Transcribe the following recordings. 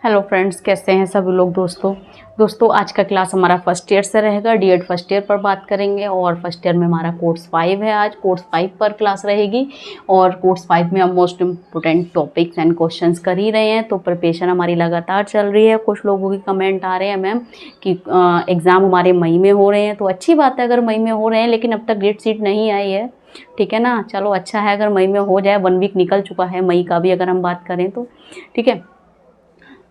Hello friends, कैसे हैं सभी लोग। दोस्तों आज का क्लास हमारा फर्स्ट ईयर से रहेगा। डीएड फर्स्ट ईयर पर बात करेंगे और फर्स्ट ईयर में हमारा कोर्स 5 है। आज कोर्स 5 पर क्लास रहेगी और कोर्स 5 में हम most important topics and questions कर ही रहे हैं। तो प्रिपरेशन हमारी लगातार चल रही है। कुछ लोगों की कमेंट आ रहे हैं मैम कि एग्ज़ाम हमारे मई में हो रहे हैं, तो अच्छी बात है अगर मई में हो रहे हैं, लेकिन अब तक डेट शीट नहीं आई है। ठीक है ना, चलो अच्छा है अगर मई में हो जाए। 1 वीक निकल चुका है मई का भी अगर हम बात करें तो। ठीक है,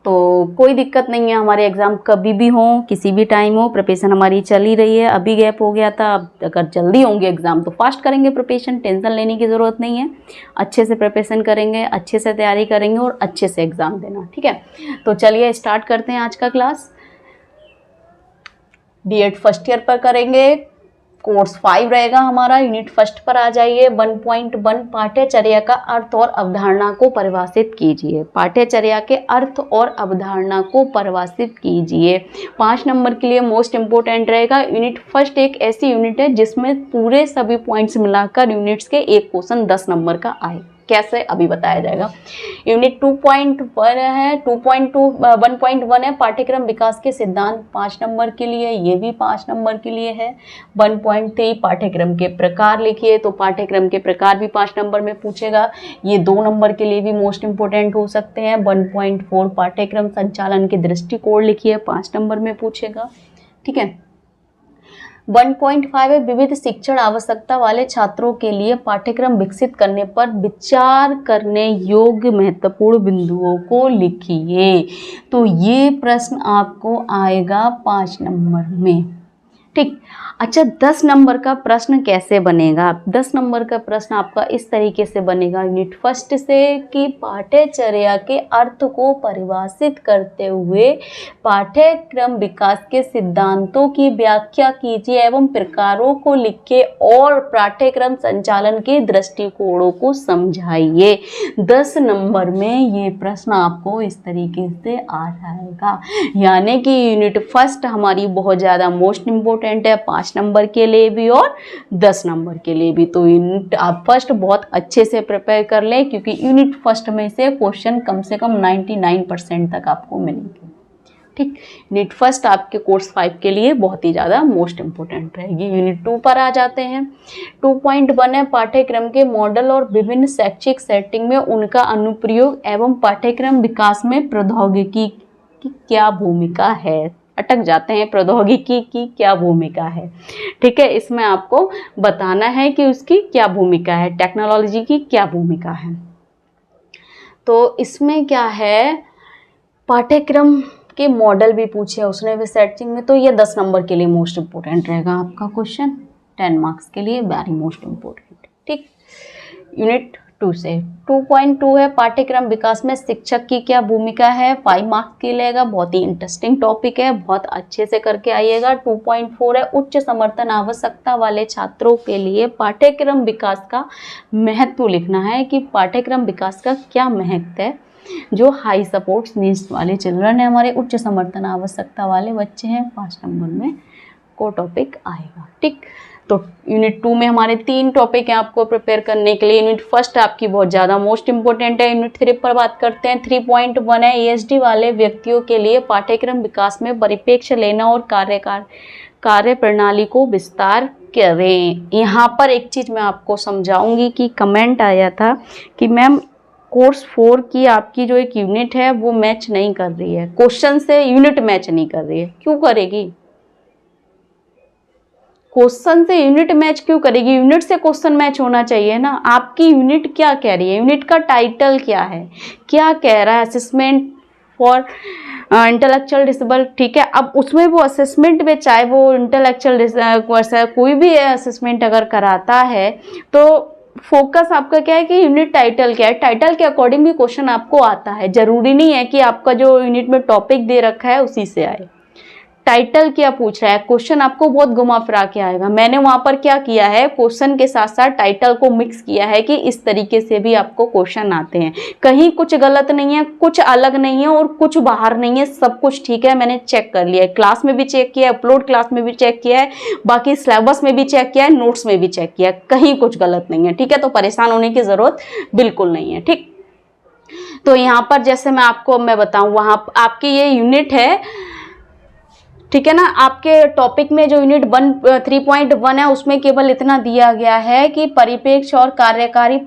तो कोई दिक्कत नहीं है, हमारे एग्ज़ाम कभी भी हो, किसी भी टाइम हो, प्रिपरेशन हमारी चल ही रही है। अभी गैप हो गया था, अब अगर जल्दी होंगे एग्ज़ाम तो फास्ट करेंगे प्रिपरेशन, टेंशन लेने की ज़रूरत नहीं है। अच्छे से प्रिपरेशन करेंगे, अच्छे से तैयारी करेंगे और अच्छे से एग्ज़ाम देना। ठीक है, तो चलिए स्टार्ट करते हैं आज का क्लास। डीएड फर्स्ट ईयर पर करेंगे, कोर्स 5 रहेगा हमारा। यूनिट फर्स्ट पर आ जाइए। 1.1 पाठ्यचर्या का अर्थ और अवधारणा को परिभाषित कीजिए। पाठ्यचर्या के अर्थ और अवधारणा को परिभाषित कीजिए। 5 नंबर के लिए मोस्ट इंपोर्टेंट रहेगा। यूनिट फर्स्ट एक ऐसी यूनिट है जिसमें पूरे सभी पॉइंट्स मिलाकर यूनिट्स के एक क्वेश्चन 10 नंबर का आए। कैसे, अभी बताया जाएगा। यूनिट 2.1 है, 1.1 है पाठ्यक्रम विकास के सिद्धांत, 5 नंबर के लिए, ये भी 5 नंबर के लिए है। 1.3 पाठ्यक्रम के प्रकार लिखिए, तो पाठ्यक्रम के प्रकार भी 5 नंबर में पूछेगा। ये 2 नंबर के लिए भी मोस्ट इंपोर्टेंट हो सकते हैं। 1.4 पाठ्यक्रम संचालन के दृष्टिकोण लिखिए, 5 नंबर में पूछेगा। ठीक है, 1.5 है विविध शिक्षण आवश्यकता वाले छात्रों के लिए पाठ्यक्रम विकसित करने पर विचार करने योग्य महत्वपूर्ण बिंदुओं को लिखिए। तो ये प्रश्न आपको आएगा 5 नंबर में। ठीक, अच्छा 10 नंबर का प्रश्न कैसे बनेगा? 10 नंबर का प्रश्न आपका इस तरीके से बनेगा यूनिट फर्स्ट से कि पाठ्यचर्या के अर्थ को परिभाषित करते हुए पाठ्यक्रम विकास के सिद्धांतों की व्याख्या कीजिए एवं प्रकारों को लिखिए और पाठ्यक्रम संचालन के दृष्टिकोणों को समझाइए। 10 नंबर में ये प्रश्न आपको इस तरीके से आ जाएगा। यानी कि यूनिट फर्स्ट हमारी बहुत ज़्यादा मोस्ट इम्पोर्टेंट है, 5 नंबर के लिए भी और 10 नंबर के लिए भी। तो यूनिट आप फर्स्ट बहुत अच्छे से प्रिपेयर कर लें, क्योंकि यूनिट फर्स्ट में से क्वेश्चन कम से कम 99% तक आपको मिलेंगे। ठीक, यूनिट फर्स्ट आपके कोर्स 5 के लिए बहुत ही ज़्यादा मोस्ट इम्पोर्टेंट रहेगी। यूनिट 2 पर आ जाते हैं। 2.1 है पाठ्यक्रम के मॉडल और विभिन्न शैक्षिक सेटिंग में उनका अनुप्रयोग एवं पाठ्यक्रम विकास में प्रौद्योगिकी की क्या भूमिका है। अटक जाते हैं, प्रौद्योगिकी की क्या भूमिका है। ठीक है, इसमें आपको बताना है कि उसकी क्या भूमिका है, टेक्नोलॉजी की क्या भूमिका है। तो इसमें क्या है, पाठ्यक्रम के मॉडल भी पूछे उसने भी सेटिंग में, तो ये 10 नंबर के लिए मोस्ट इम्पोर्टेंट रहेगा आपका क्वेश्चन, 10 मार्क्स के लिए वेरी मोस्ट इम्पोर्टेंट। ठीक, यूनिट 2 से 2.2 है पाठ्यक्रम विकास में शिक्षक की क्या भूमिका है, 5 मार्क्स के लेगा। बहुत ही इंटरेस्टिंग टॉपिक है, बहुत अच्छे से करके आइएगा। 2.4 है उच्च समर्थन आवश्यकता वाले छात्रों के लिए पाठ्यक्रम विकास का महत्व लिखना है कि पाठ्यक्रम विकास का क्या महत्व है। जो हाई सपोर्ट्स नीड्स वाले चिल्ड्रन है, हमारे उच्च समर्थन आवश्यकता वाले बच्चे हैं, 5 नंबर में को टॉपिक आएगा। ठीक, तो यूनिट 2 में हमारे 3 टॉपिक हैं आपको प्रिपेयर करने के लिए। यूनिट फर्स्ट आपकी बहुत ज़्यादा मोस्ट इंपोर्टेंट है। यूनिट 3 पर बात करते हैं। 3.1 है ESD वाले व्यक्तियों के लिए पाठ्यक्रम विकास में परिप्रेक्ष्य लेना और कार्य प्रणाली को विस्तार करें। यहाँ पर एक चीज़ मैं आपको समझाऊंगी कि कमेंट आया था कि मैम कोर्स 4 की आपकी जो एक यूनिट है वो मैच नहीं कर रही है, क्वेश्चन से यूनिट मैच नहीं कर रही है। क्यों करेगी? क्वेश्चन से यूनिट मैच क्यों करेगी? यूनिट से क्वेश्चन मैच होना चाहिए ना। आपकी यूनिट क्या कह रही है, यूनिट का टाइटल क्या है, क्या कह रहा है, असेसमेंट फॉर इंटेलेक्चुअल डिसेबल। ठीक है, अब उसमें वो असेसमेंट में चाहे वो इंटेलेक्चुअल कोई भी असेसमेंट अगर कराता है तो फोकस आपका क्या है कि यूनिट टाइटल क्या है। टाइटल के अकॉर्डिंग भी क्वेश्चन आपको आता है, जरूरी नहीं है कि आपका जो यूनिट में टॉपिक दे रखा है उसी से आए। टाइटल क्या पूछ रहा है, क्वेश्चन आपको बहुत घुमा फिरा के आएगा। मैंने वहां पर क्या किया है, क्वेश्चन के साथ साथ टाइटल को मिक्स किया है कि इस तरीके से भी आपको क्वेश्चन आते हैं। कहीं कुछ गलत नहीं है, कुछ अलग नहीं है और कुछ बाहर नहीं है, सब कुछ ठीक है। मैंने चेक कर लिया है, क्लास में भी चेक किया है, अपलोड क्लास में भी चेक किया है, बाकी सिलेबस में भी चेक किया है, नोट्स में भी चेक किया है, कहीं कुछ गलत नहीं है। ठीक है, तो परेशान होने की जरूरत बिल्कुल नहीं है। ठीक, तो यहाँ पर जैसे मैं बताऊँ, वहाँ आपकी ये यूनिट है, ठीक है ना। आपके टॉपिक में जो यूनिट 3.1 है उसमें केवल इतना दिया गया है कि परिप्रेक्ष और कार्यकारी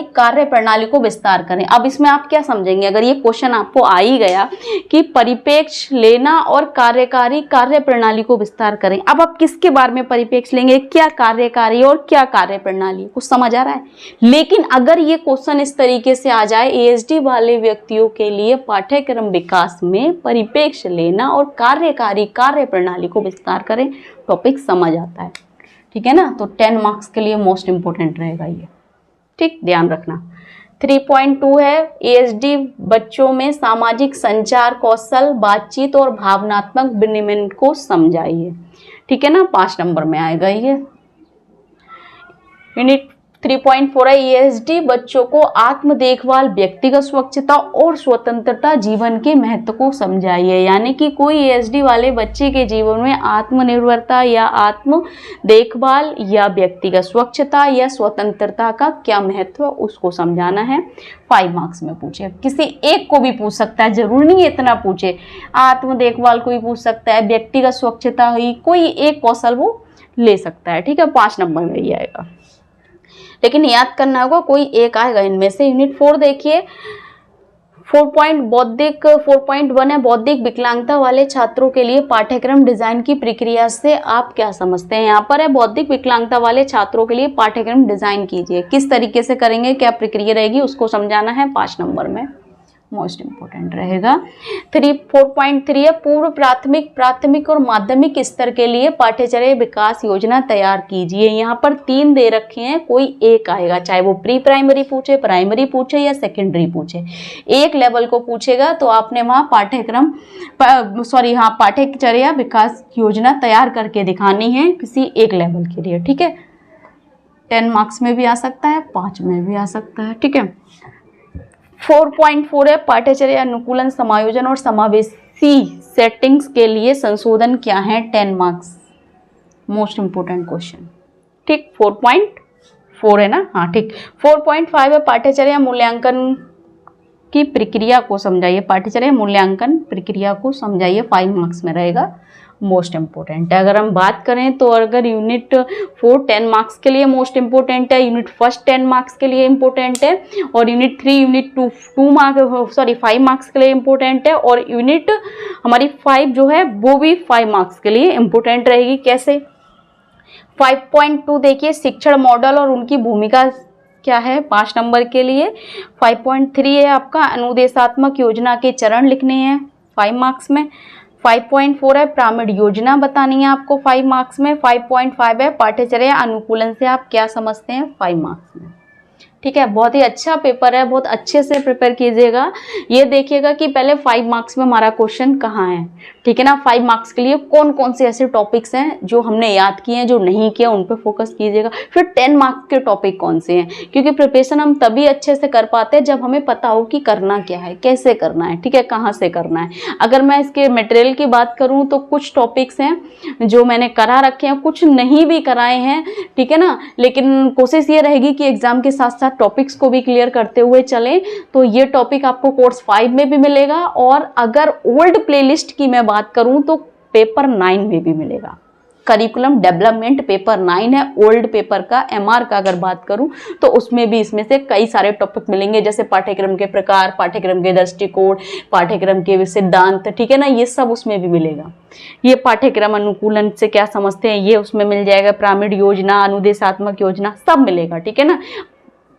कार्य प्रणाली को विस्तार करें। अब इसमें आप क्या समझेंगे, अगर ये क्वेश्चन आपको आ ही गया कि परिप्रेक्ष लेना और कार्यकारी कार्य प्रणाली को विस्तार करें, अब आप किसके बारे में परिप्रेक्ष लेंगे, क्या कार्यकारी और क्या कार्य प्रणाली, कुछ समझ आ रहा है। लेकिन अगर ये क्वेश्चन इस तरीके से आ जाए, एएसडी वाले व्यक्तियों के लिए पाठ्यक्रम विकास में परिप्रेक्ष लेना और कार्यकारी कार्य प्रणाली को विस्तार करें, टॉपिक समझ आता है, ठीक है ना। तो 10 मार्क्स के लिए मोस्ट इंपोर्टेंट रहेगा ये, ठीक, ध्यान रखना। 3.2 है, एएसडी बच्चों में सामाजिक संचार कौशल, बातचीत और भावनात्मक विनिमय को समझाइए, ठीक है ना, 5 नंबर में आएगा ये। यूनिट 3.4 है, एएसडी बच्चों को आत्म देखभाल, व्यक्तिगत स्वच्छता और स्वतंत्रता जीवन के महत्व को समझाइए। यानी कि कोई एएसडी वाले बच्चे के जीवन में आत्मनिर्भरता या आत्म देखभाल या व्यक्तिगत स्वच्छता या स्वतंत्रता का क्या महत्व है उसको समझाना है। 5 मार्क्स में पूछे, किसी एक को भी पूछ सकता है, जरूरी नहीं इतना पूछे। आत्म देखभाल को भी पूछ सकता है, व्यक्तिगत स्वच्छता हुई, कोई एक कौशल वो ले सकता है, ठीक है, 5 नंबर में ही आएगा। लेकिन याद करना होगा कोई एक आएगा इनमें से। यूनिट 4 देखिए, 4.1 है, बौद्धिक विकलांगता वाले छात्रों के लिए पाठ्यक्रम डिजाइन की प्रक्रिया से आप क्या समझते हैं। यहाँ पर है बौद्धिक विकलांगता वाले छात्रों के लिए पाठ्यक्रम डिजाइन कीजिए, किस तरीके से करेंगे, क्या प्रक्रिया रहेगी उसको समझाना है, 5 नंबर में मोस्ट इंपोर्टेंट रहेगा। 4.3 है, पूर्व प्राथमिक और माध्यमिक स्तर के लिए पाठ्यचर्या विकास योजना तैयार कीजिए। यहाँ पर 3 दे रखे हैं, कोई एक आएगा, चाहे वो प्री प्राइमरी पूछे, प्राइमरी पूछे या सेकेंडरी पूछे, एक लेवल को पूछेगा तो आपने वहाँ पाठ्यचर्या विकास योजना तैयार करके दिखानी है किसी एक लेवल के लिए, ठीक है। 10 मार्क्स में भी आ सकता है, 5 में भी आ सकता है, ठीक है। 4.4 है, पाठ्यचर्या अनुकूलन, समायोजन और समावेशी सेटिंग्स के लिए संशोधन क्या है, 10 मार्क्स, मोस्ट इंपोर्टेंट क्वेश्चन, ठीक। 4.4 है ना, हाँ ठीक। 4.5 है, पाठ्यचर्या मूल्यांकन की प्रक्रिया को समझाइए, पाठ्यचर्या मूल्यांकन प्रक्रिया को समझाइए, 5 मार्क्स में रहेगा, मोस्ट इंपोर्टेंट है। अगर हम बात करें तो अगर यूनिट 4 10 मार्क्स के लिए मोस्ट इंपोर्टेंट है, यूनिट 1 10 मार्क्स के लिए इंपोर्टेंट है, और यूनिट 3 यूनिट 5 मार्क्स के लिए इंपोर्टेंट है, और यूनिट हमारी 5 जो है वो भी 5 मार्क्स के लिए इंपोर्टेंट रहेगी। कैसे, 5.2 देखिए, शिक्षण मॉडल और उनकी भूमिका क्या है, 5 नंबर के लिए। 5.3 है आपका अनुदेशात्मक योजना के चरण लिखने हैं, 5 मार्क्स में। 5.4 है पिरामिड योजना बतानी है आपको, 5 मार्क्स में। 5.5 है पाठ्यचर्या अनुकूलन से आप क्या समझते हैं, 5 मार्क्स में, ठीक है। बहुत ही अच्छा पेपर है, बहुत अच्छे से प्रिपेयर कीजिएगा। ये देखिएगा कि पहले 5 मार्क्स में हमारा क्वेश्चन कहाँ है, ठीक है ना। 5 मार्क्स के लिए कौन कौन से ऐसे टॉपिक्स हैं जो हमने याद किए हैं, जो नहीं किया उन पे फोकस कीजिएगा। फिर 10 मार्क्स के टॉपिक कौन से हैं, क्योंकि प्रिपरेशन हम तभी अच्छे से कर पाते हैं जब हमें पता हो कि करना क्या है, कैसे करना है, ठीक है, कहाँ से करना है। अगर मैं इसके मटेरियल की बात करूँ तो कुछ टॉपिक्स हैं जो मैंने करा रखे हैं, कुछ नहीं भी कराए हैं, ठीक है ना। लेकिन कोशिश ये रहेगी कि एग्जाम के साथ साथ टॉपिक्स को भी क्लियर करते हुए चलें। तो ये टॉपिक आपको कोर्स 5 में भी मिलेगा, और अगर ओल्ड प्लेलिस्ट की मैं बात करूं तो पेपर 9 में भी मिलेगा। करिकुलम डेवलपमेंट पेपर 9 है ओल्ड पेपर का, एमआर का अगर बात करूं तो उसमें भी इसमें से कई सारे टॉपिक मिलेंगे, जैसे पाठ्यक्रम के प्रकार, पाठ्यक्रम के दृष्टिकोण, पाठ्यक्रम के सिद्धांत, ठीक है ना, ये सब उसमें भी मिलेगा। ये पाठ्यक्रम अनुकूलन से क्या समझते हैं ये उसमें मिल जाएगा, पिरामिड योजना, अनुदेशात्मक योजना, सब मिलेगा, ठीक है ना।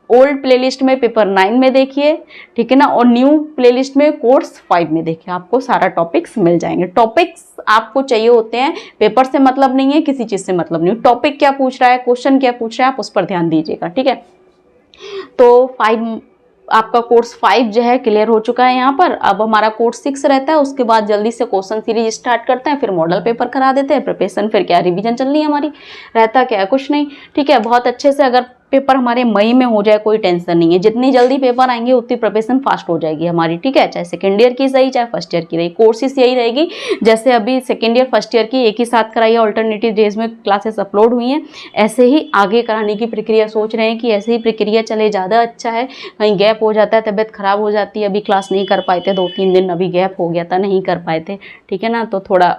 ओल्ड प्लेलिस्ट में पेपर 9 में देखिए, ठीक है ना, और न्यू प्लेलिस्ट में कोर्स 5 में देखिए, आपको सारा टॉपिक्स मिल जाएंगे। टॉपिक्स आपको चाहिए होते हैं, पेपर से मतलब नहीं है, किसी चीज से मतलब नहीं है, टॉपिक क्या पूछ रहा है, क्वेश्चन क्या पूछ रहा है, आप उस पर ध्यान दीजिएगा, ठीक है। तो 5 आपका कोर्स 5 जो है क्लियर हो चुका है यहाँ पर। अब हमारा कोर्स 6 रहता है, उसके बाद जल्दी से क्वेश्चन सीरीज स्टार्ट करते हैं, फिर मॉडल पेपर करा देते हैं, प्रिपरेशन फिर क्या रिवीजन चल रही है हमारी, रहता क्या है, कुछ नहीं, ठीक है। बहुत अच्छे से अगर पेपर हमारे मई में हो जाए कोई टेंशन नहीं है। जितनी जल्दी पेपर आएंगे उतनी प्रिपरेशन फास्ट हो जाएगी हमारी, ठीक है। चाहे सेकेंड ईयर की सही चाहे फर्स्ट ईयर की रही, कोर्सेज यही रहेगी। जैसे अभी सेकेंड ईयर फर्स्ट ईयर की एक ही साथ कराई है, ऑल्टरनेटिव डेज में क्लासेस अपलोड हुई हैं, ऐसे ही आगे कराने की प्रक्रिया सोच रहे हैं कि ऐसे ही प्रक्रिया चले, ज़्यादा अच्छा है। कहीं गैप हो जाता है, तबीयत खराब हो जाती है, अभी क्लास नहीं कर पाए थे 2-3 दिन, अभी गैप हो गया था, नहीं कर पाए थे, ठीक है ना, तो थोड़ा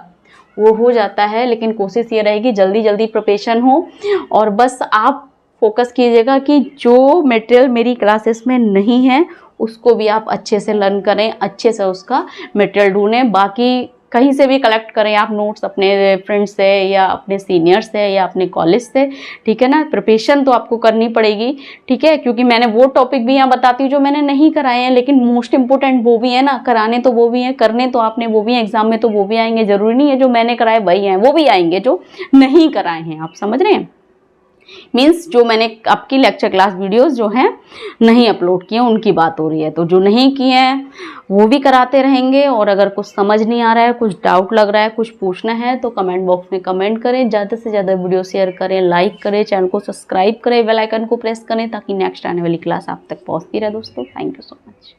वो हो जाता है। लेकिन कोशिश ये रहेगी जल्दी जल्दी प्रिपरेशन हो, और बस आप फोकस कीजिएगा कि जो मटेरियल मेरी क्लासेस में नहीं है उसको भी आप अच्छे से लर्न करें, अच्छे से उसका मटेरियल ढूंढें। बाकी कहीं से भी कलेक्ट करें आप नोट्स, अपने फ्रेंड्स से या अपने सीनियर्स से या अपने कॉलेज से, ठीक है ना। प्रिपरेशन तो आपको करनी पड़ेगी, ठीक है, क्योंकि मैंने वो टॉपिक भी यहाँ बताती हूँ जो मैंने नहीं कराए हैं, लेकिन मोस्ट इंपॉर्टेंट वो भी है ना, कराने तो वो भी हैं, करने तो आपने वो भी हैं, एग्जाम में तो वो भी आएंगे। जरूरी नहीं है जो मैंने कराए वही हैं, वो भी आएंगे जो नहीं कराए हैं, आप समझ रहे हैं। मीन्स जो मैंने आपकी लेक्चर क्लास वीडियोस जो हैं नहीं अपलोड किए उनकी बात हो रही है। तो जो नहीं किए हैं वो भी कराते रहेंगे, और अगर कुछ समझ नहीं आ रहा है, कुछ डाउट लग रहा है, कुछ पूछना है तो कमेंट बॉक्स में कमेंट करें। ज़्यादा से ज़्यादा वीडियो शेयर करें, लाइक करें, चैनल को सब्सक्राइब करें, बेल आइकन को प्रेस करें ताकि नेक्स्ट आने वाली क्लास आप तक पहुँचती रहे दोस्तों। Thank you so much.